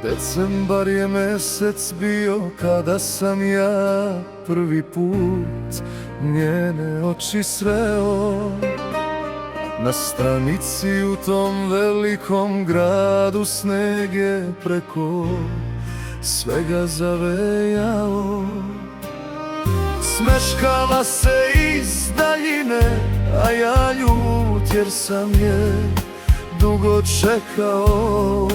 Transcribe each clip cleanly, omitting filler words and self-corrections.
Decembar je mesec bio kada sam ja prvi put njene oči sreo. Na stranici u tom velikom gradu sneg je preko svega zavejao. Smeškala se iz daljine, a ja ljut jer sam je dugo čekao.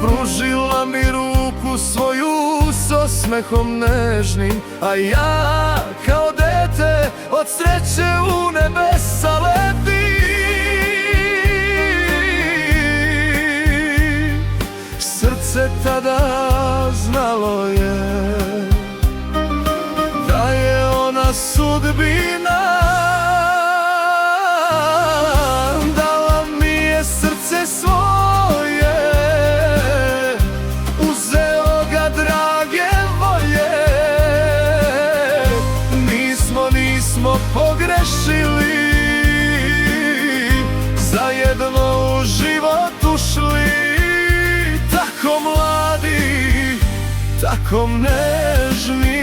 Pružila mi ruku svoju s osmehom nežnim, a ja kao dete od sreće u nebesa letim. Srce tada znalo je da je ona sudbina. Dala mi je srce svoje, uzeo ga drage volje. Nismo pogrešili, zajedno u život ušli. Tako mladi, tako nežni.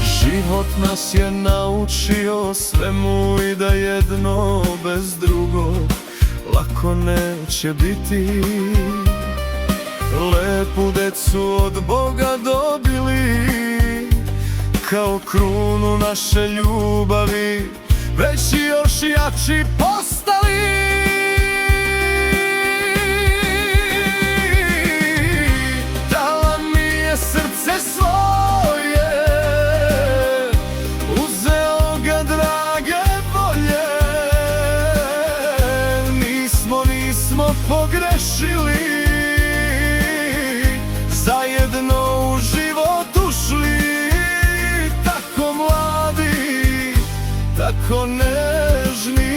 Život nas je naučio svemu i da jedno bez drugog lako neće biti. Lepu decu od Boga dobili, kao krunu naše ljubavi, već i još jači postali. Dala mi je srce svoje, uzeo ga drage volje. Nismo pogrešili, zajedno u život ušli. Tako mladi, tako nežni.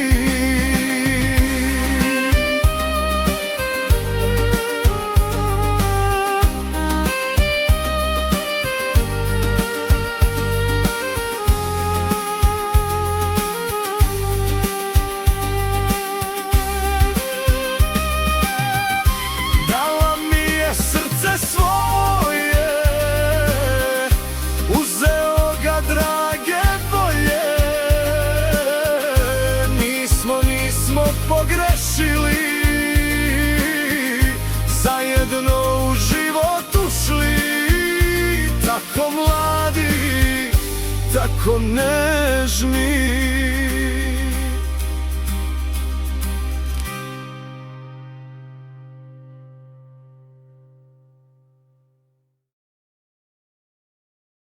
Nismo pogrešili, zajedno u život ušli. Tako mladi, tako nežni.